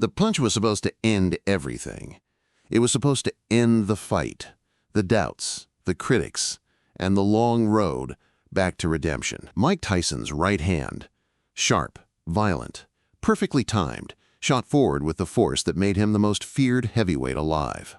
The punch was supposed to end everything. It was supposed to end the fight, the doubts, the critics, and the long road back to redemption. Mike Tyson's right hand, sharp, violent, perfectly timed, shot forward with the force that made him the most feared heavyweight alive.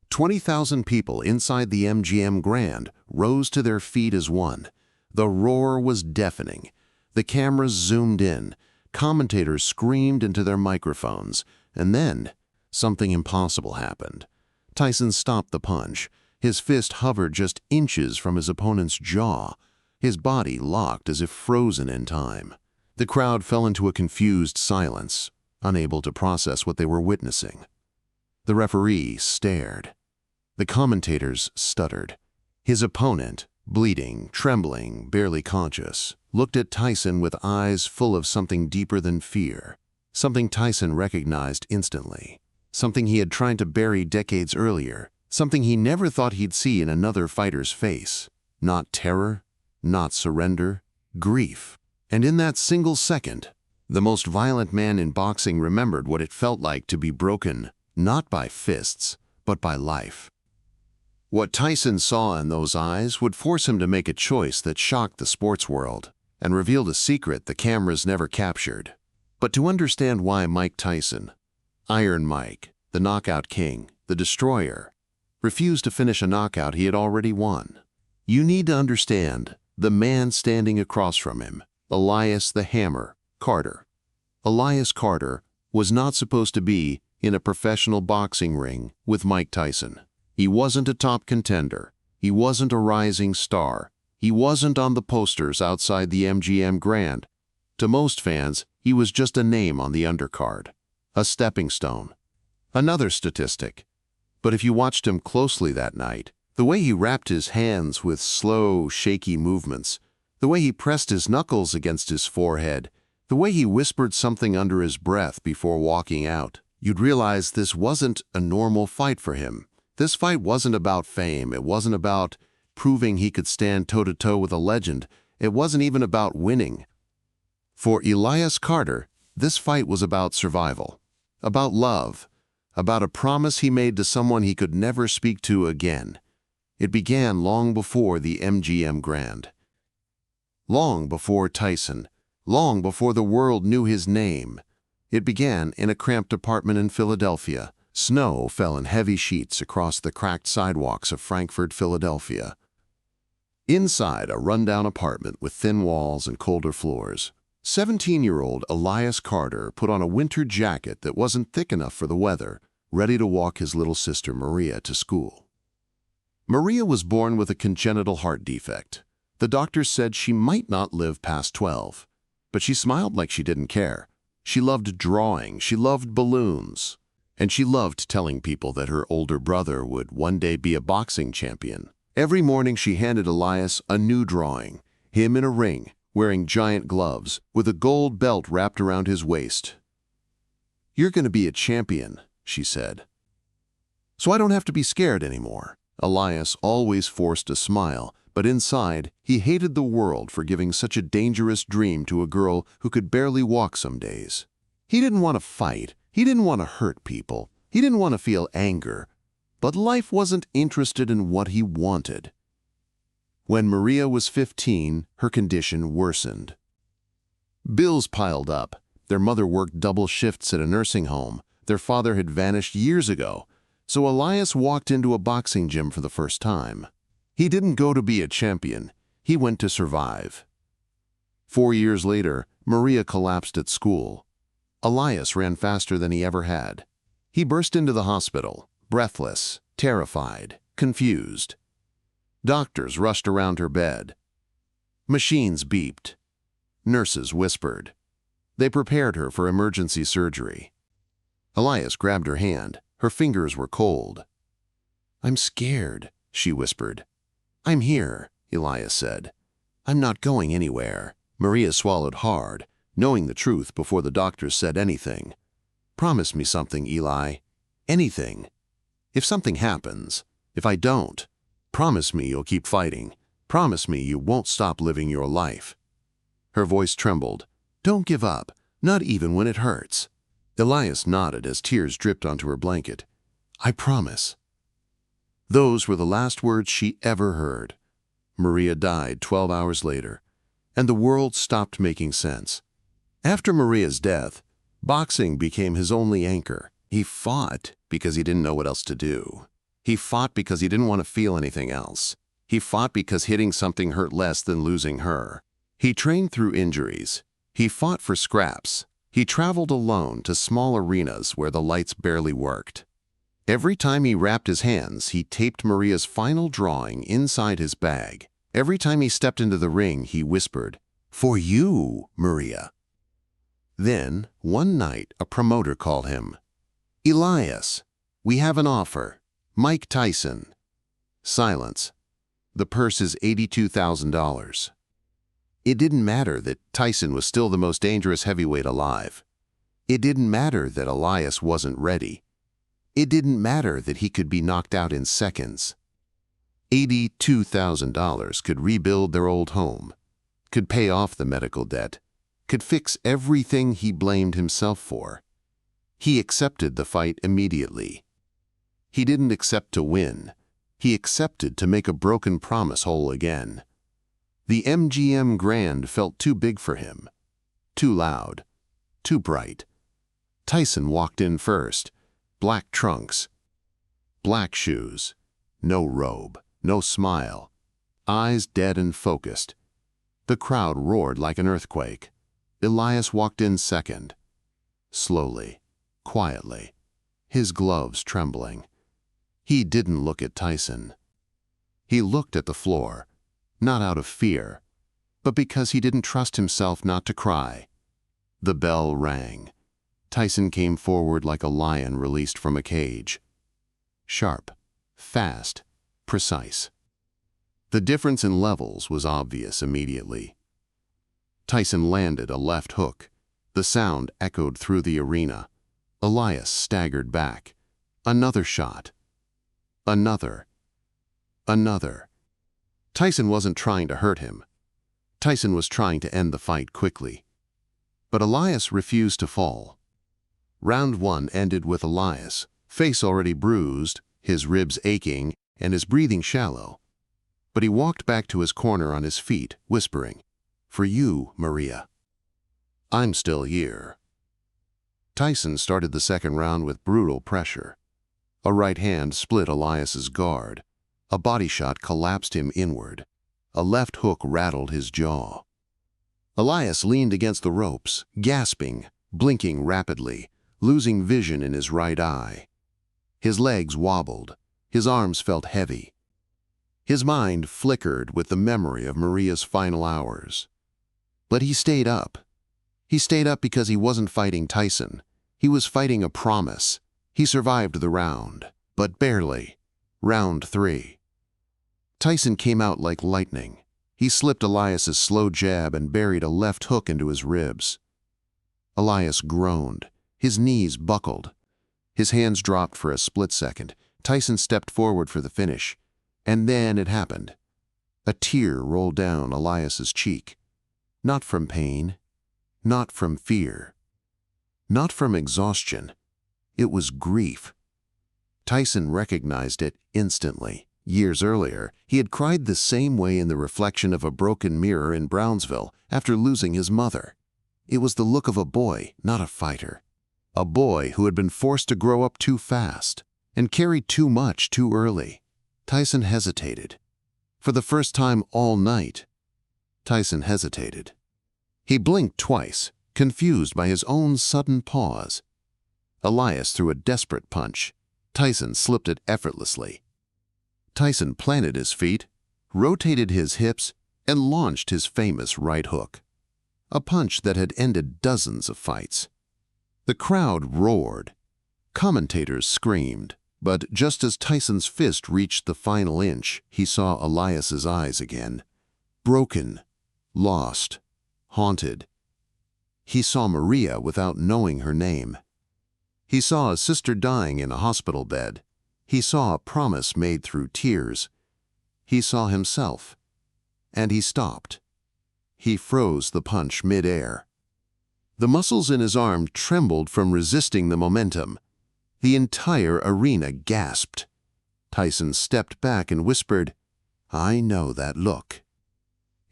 20,000 people inside the MGM Grand rose to their feet as one. The roar was deafening. The cameras zoomed in. Commentators screamed into their microphones. And then, something impossible happened. Tyson stopped the punch. His fist hovered just inches from his opponent's jaw. His body locked as if frozen in time. The crowd fell into a confused silence, unable to process what they were witnessing. The referee stared. The commentators stuttered. His opponent, bleeding, trembling, barely conscious, looked at Tyson with eyes full of something deeper than fear, something Tyson recognized instantly, something he had tried to bury decades earlier, something he never thought he'd see in another fighter's face. Not terror, not surrender, grief. And in that single second, the most violent man in boxing remembered what it felt like to be broken, not by fists, but by life. What Tyson saw in those eyes would force him to make a choice that shocked the sports world and revealed a secret the cameras never captured. But to understand why Mike Tyson, Iron Mike, the knockout king, the destroyer, refused to finish a knockout he had already won, you need to understand the man standing across from him, Elias the Hammer Carter. Elias Carter was not supposed to be in a professional boxing ring with Mike Tyson. He wasn't a top contender. He wasn't a rising star. He wasn't on the posters outside the MGM Grand. To most fans, he was just a name on the undercard, a stepping stone, another statistic. But if you watched him closely that night, the way he wrapped his hands with slow, shaky movements, the way he pressed his knuckles against his forehead, the way he whispered something under his breath before walking out, you'd realize this wasn't a normal fight for him. This fight wasn't about fame. It wasn't about proving he could stand toe-to-toe with a legend. It wasn't even about winning. For Elias Carter, this fight was about survival, about love, about a promise he made to someone he could never speak to again. It began long before the MGM Grand. Long before Tyson, long before the world knew his name. It began in a cramped apartment in Philadelphia. Snow fell in heavy sheets across the cracked sidewalks of Frankfurt, Philadelphia. Inside a rundown apartment with thin walls and colder floors, 17-year-old Elias Carter put on a winter jacket that wasn't thick enough for the weather, ready to walk his little sister Maria to school. Maria was born with a congenital heart defect. The doctors said she might not live past 12, but she smiled like she didn't care. She loved drawing, she loved balloons. And she loved telling people that her older brother would one day be a boxing champion. Every morning she handed Elias a new drawing, him in a ring, wearing giant gloves, with a gold belt wrapped around his waist. "You're going to be a champion," she said. "So I don't have to be scared anymore." Elias always forced a smile, but inside he hated the world for giving such a dangerous dream to a girl who could barely walk some days. He didn't want to fight. He didn't want to hurt people. He didn't want to feel anger. But life wasn't interested in what he wanted. When Maria was 15, her condition worsened. Bills piled up. Their mother worked double shifts at a nursing home. Their father had vanished years ago. So Elias walked into a boxing gym for the first time. He didn't go to be a champion. He went to survive. 4 years later, Maria collapsed at school. Elias ran faster than he ever had. He burst into the hospital, breathless, terrified, confused. Doctors rushed around her bed. Machines beeped. Nurses whispered. They prepared her for emergency surgery. Elias grabbed her hand. Her fingers were cold. "I'm scared," she whispered. "I'm here," Elias said. "I'm not going anywhere." Maria swallowed hard, knowing the truth before the doctors said anything. "Promise me something, Eli. Anything. If something happens, if I don't, promise me you'll keep fighting. Promise me you won't stop living your life." Her voice trembled. "Don't give up, not even when it hurts." Elias nodded as tears dripped onto her blanket. "I promise." Those were the last words she ever heard. Maria died 12 hours later, and the world stopped making sense. After Maria's death, boxing became his only anchor. He fought because he didn't know what else to do. He fought because he didn't want to feel anything else. He fought because hitting something hurt less than losing her. He trained through injuries. He fought for scraps. He traveled alone to small arenas where the lights barely worked. Every time he wrapped his hands, he taped Maria's final drawing inside his bag. Every time he stepped into the ring, he whispered, "For you, Maria." Then, one night, a promoter called him. "Elias, we have an offer. Mike Tyson." Silence. The purse is $82,000. It didn't matter that Tyson was still the most dangerous heavyweight alive. It didn't matter that Elias wasn't ready. It didn't matter that he could be knocked out in seconds. $82,000 could rebuild their old home, could pay off the medical debt, could fix everything he blamed himself for. He accepted the fight immediately. He didn't accept to win. He accepted to make a broken promise whole again. The MGM Grand felt too big for him, too loud, too bright. Tyson walked in first, black trunks, black shoes, no robe, no smile, eyes dead and focused. The crowd roared like an earthquake. Elias walked in second, slowly, quietly, his gloves trembling. He didn't look at Tyson. He looked at the floor, not out of fear, but because he didn't trust himself not to cry. The bell rang. Tyson came forward like a lion released from a cage. Sharp, fast, precise. The difference in levels was obvious immediately. Tyson landed a left hook. The sound echoed through the arena. Elias staggered back. Another shot. Another. Another. Tyson wasn't trying to hurt him. Tyson was trying to end the fight quickly. But Elias refused to fall. Round 1 ended with Elias, face already bruised, his ribs aching, and his breathing shallow. But he walked back to his corner on his feet, whispering, "For you, Maria. I'm still here." Tyson started the second round with brutal pressure. A right hand split Elias's guard. A body shot collapsed him inward. A left hook rattled his jaw. Elias leaned against the ropes, gasping, blinking rapidly, losing vision in his right eye. His legs wobbled. His arms felt heavy. His mind flickered with the memory of Maria's final hours. But he stayed up. He stayed up because he wasn't fighting Tyson. He was fighting a promise. He survived the round, but barely. Round 3. Tyson came out like lightning. He slipped Elias's slow jab and buried a left hook into his ribs. Elias groaned. His knees buckled. His hands dropped for a split second. Tyson stepped forward for the finish. And then it happened. A tear rolled down Elias's cheek. Not from pain. Not from fear. Not from exhaustion. It was grief. Tyson recognized it instantly. Years earlier, he had cried the same way in the reflection of a broken mirror in Brownsville after losing his mother. It was the look of a boy, not a fighter. A boy who had been forced to grow up too fast and carried too much too early. Tyson hesitated. For the first time all night, Tyson hesitated. He blinked twice, confused by his own sudden pause. Elias threw a desperate punch. Tyson slipped it effortlessly. Tyson planted his feet, rotated his hips, and launched his famous right hook. A punch that had ended dozens of fights. The crowd roared. Commentators screamed. But just as Tyson's fist reached the final inch, he saw Elias's eyes again. Broken, lost, haunted. He saw Maria without knowing her name. He saw a sister dying in a hospital bed. He saw a promise made through tears. He saw himself. And he stopped. He froze the punch mid-air. The muscles in his arm trembled from resisting the momentum. The entire arena gasped. Tyson stepped back and whispered, "I know that look."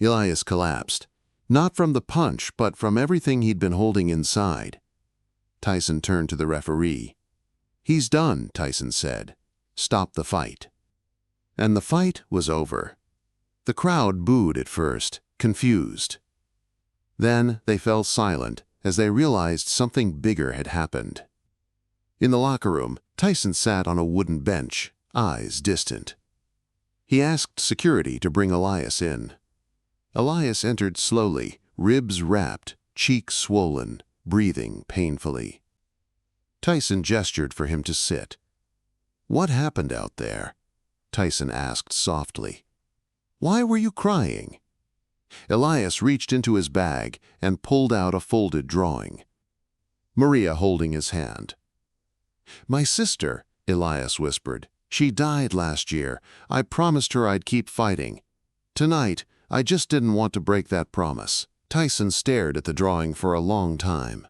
Elias collapsed, not from the punch, but from everything he'd been holding inside. Tyson turned to the referee. "He's done," Tyson said. "Stop the fight." And the fight was over. The crowd booed at first, confused. Then they fell silent as they realized something bigger had happened. In the locker room, Tyson sat on a wooden bench, eyes distant. He asked security to bring Elias in. Elias entered slowly, ribs wrapped, cheeks swollen, breathing painfully. Tyson gestured for him to sit. "What happened out there?" Tyson asked softly. "Why were you crying?" Elias reached into his bag and pulled out a folded drawing. Maria holding his hand. "My sister," Elias whispered. "She died last year. I promised her I'd keep fighting. Tonight, I just didn't want to break that promise." Tyson stared at the drawing for a long time.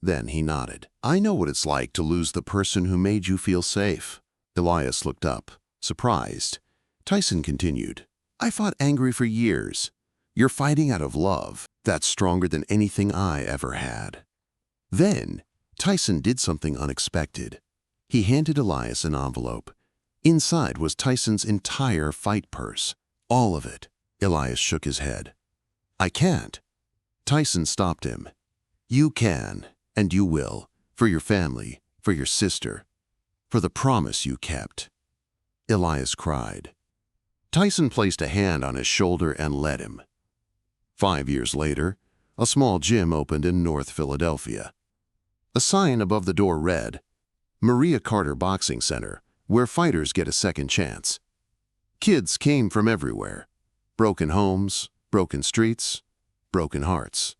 Then he nodded. "I know what it's like to lose the person who made you feel safe." Elias looked up, surprised. Tyson continued, "I fought angry for years. You're fighting out of love. That's stronger than anything I ever had." Then, Tyson did something unexpected. He handed Elias an envelope. Inside was Tyson's entire fight purse. All of it. Elias shook his head. "I can't." Tyson stopped him. "You can, and you will, for your family, for your sister, for the promise you kept." Elias cried. Tyson placed a hand on his shoulder and led him. 5 years later, a small gym opened in North Philadelphia. A sign above the door read, "Maria Carter Boxing Center, where fighters get a second chance." Kids came from everywhere. Broken homes, broken streets, broken hearts.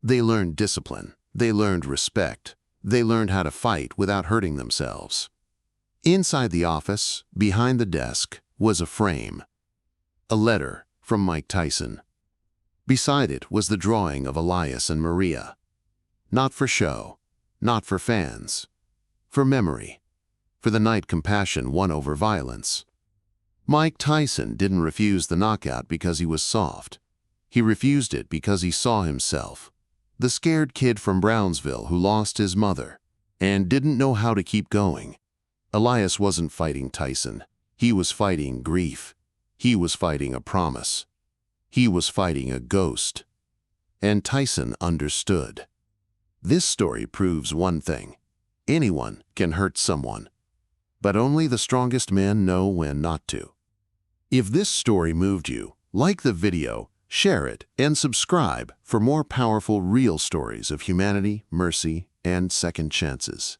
They learned discipline. They learned respect. They learned how to fight without hurting themselves. Inside the office, behind the desk, was a frame. A letter from Mike Tyson. Beside it was the drawing of Elias and Maria. Not for show, not for fans, for memory, for the night compassion won over violence. Mike Tyson didn't refuse the knockout because he was soft. He refused it because he saw himself, the scared kid from Brownsville who lost his mother and didn't know how to keep going. Elias wasn't fighting Tyson. He was fighting grief. He was fighting a promise. He was fighting a ghost. And Tyson understood. This story proves one thing. Anyone can hurt someone, but only the strongest men know when not to. If this story moved you, like the video, share it, and subscribe for more powerful real stories of humanity, mercy, and second chances.